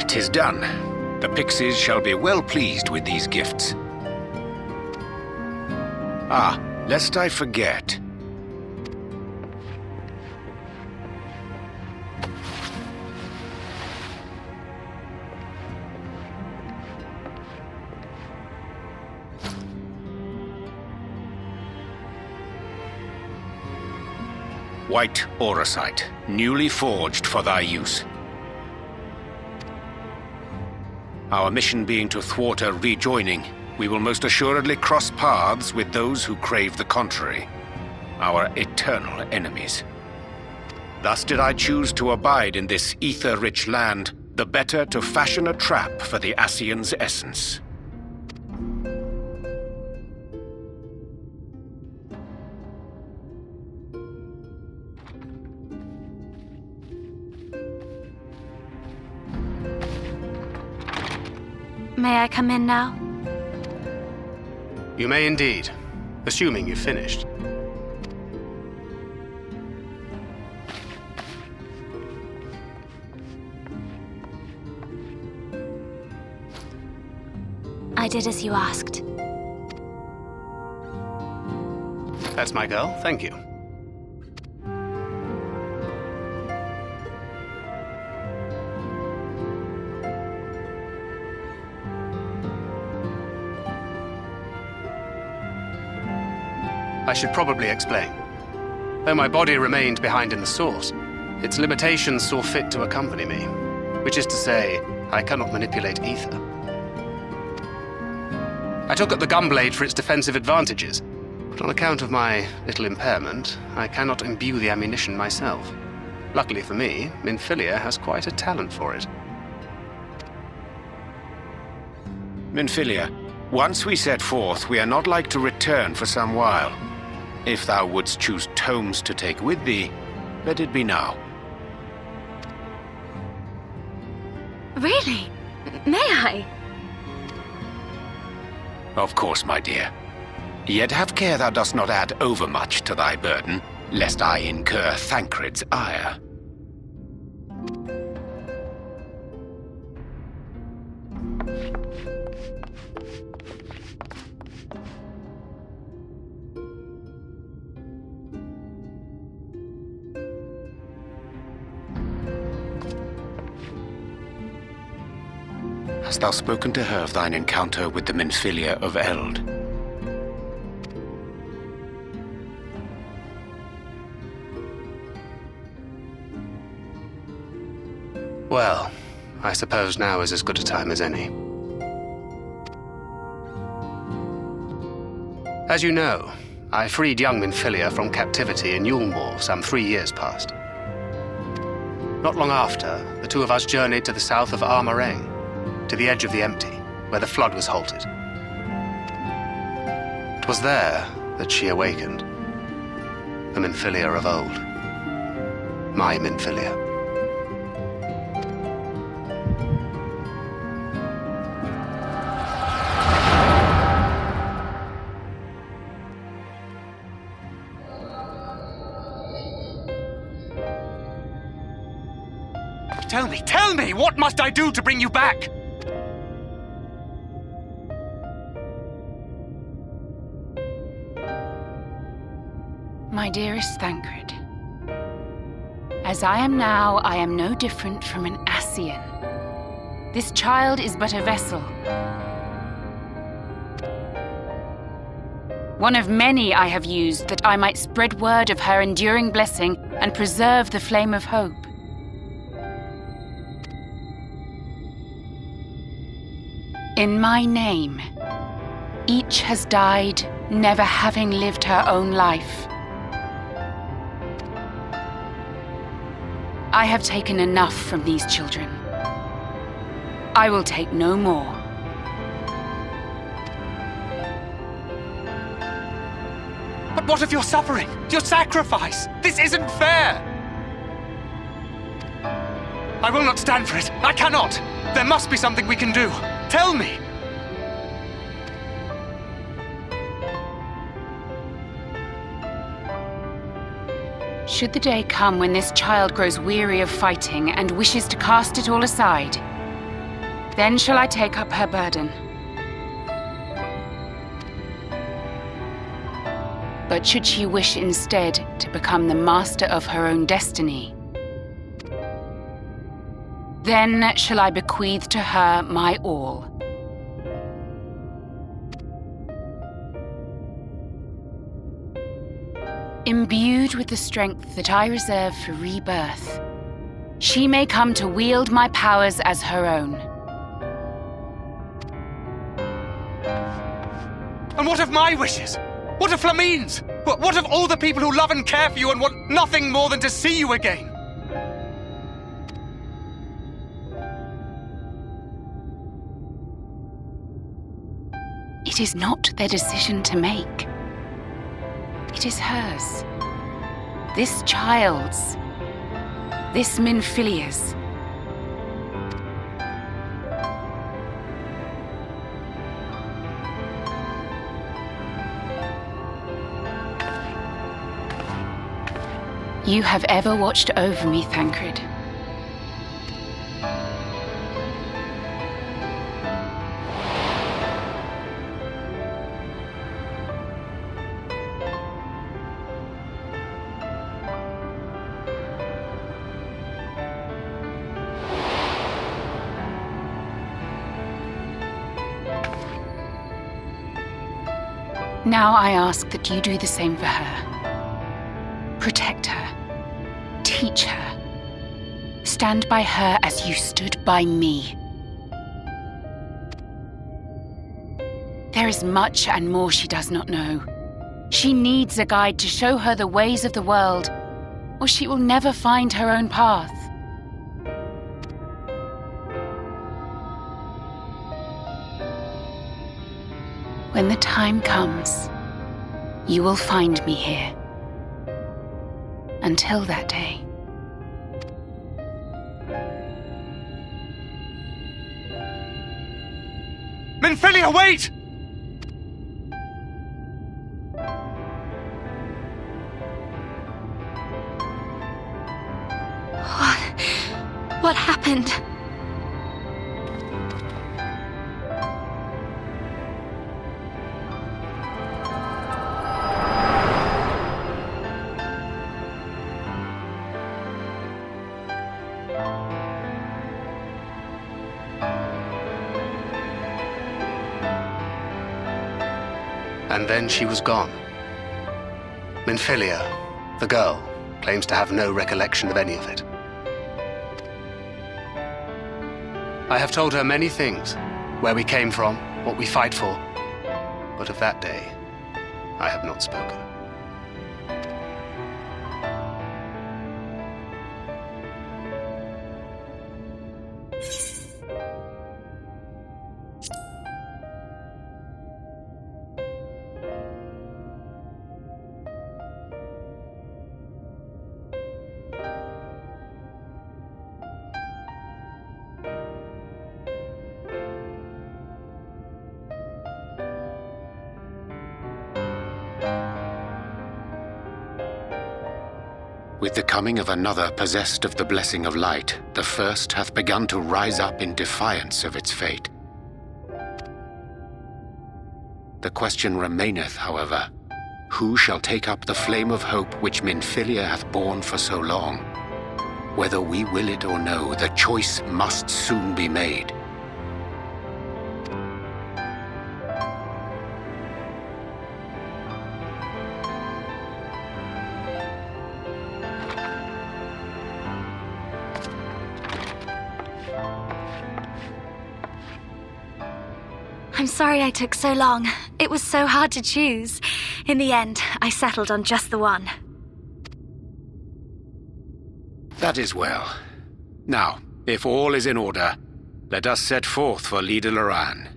'Tis done. The pixies shall be well pleased with these gifts. Ah, lest I forget. White auracite, newly forged for thy use. Our mission being to thwart a rejoining, we will most assuredly cross paths with those who crave the contrary, our eternal enemies. Thus did I choose to abide in this ether-rich land, the better to fashion a trap for the Ascian's essence. May I come in now? You may indeed, assuming you've finished. I did as you asked. That's my girl, thank you. I should probably explain. Though my body remained behind in the source, its limitations saw fit to accompany me, which is to say, I cannot manipulate ether. I took up the gunblade for its defensive advantages, but on account of my little impairment, I cannot imbue the ammunition myself. Luckily for me, Minfillia has quite a talent for it. Minfillia, once we set forth, we are not like to return for some while. If thou wouldst choose tomes to take with thee, let it be now. Really? May I? Of course, my dear. Yet have care thou dost not add overmuch to thy burden, lest I incur Thancred's ire. Hast thou spoken to her of thine encounter with the Minfillia of Old? Well, I suppose now is as good a time as any. As you know, I freed young Minfillia from captivity in Yulmore some 3 years past. Not long after, the two of us journeyed to the south of Armareng, to the edge of the Empty, where the flood was halted. It was there that she awakened. The Minfillia of Old. My Minfillia. Tell me, what must I do to bring you back? My dearest Thancred, as I am now, I am no different from an Ascian. This child is but a vessel. One of many I have used that I might spread word of her enduring blessing and preserve the flame of hope. In my name, each has died, never having lived her own life. I have taken enough from these children. I will take no more. But what of your suffering? Your sacrifice? This isn't fair! I will not stand for it. I cannot! There must be something we can do. Tell me! Should the day come when this child grows weary of fighting and wishes to cast it all aside, Then shall I take up her burden. But should she wish instead to become the master of her own destiny, then shall I bequeath to her my all. Imbued with the strength that I reserve for rebirth, she may come to wield my powers as her own. And what of my wishes? What of Flamine's? What of all the people who love and care for you and want nothing more than to see you again? It is not their decision to make. It is hers. This child's. This Minfilia's. You have ever watched over me, Thancred. Now I ask that you do the same for her. Protect her. Teach her. Stand by her as you stood by me. There is much and more she does not know. She needs a guide to show her the ways of the world, or she will never find her own path. When the time comes, you will find me here. Until that day. Minfilia, wait! What happened? And then she was gone. Minfilia, the girl, claims to have no recollection of any of it. I have told her many things, where we came from, what we fight for, but of that day, I have not spoken. With the coming of another possessed of the blessing of light, the first hath begun to rise up in defiance of its fate. The question remaineth, however, who shall take up the flame of hope which Minfilia hath borne for so long? Whether we will it or no, the choice must soon be made. I'm sorry I took so long. It was so hard to choose. In the end, I settled on just the one. That is well. Now, if all is in order, let us set forth for Lida Loran.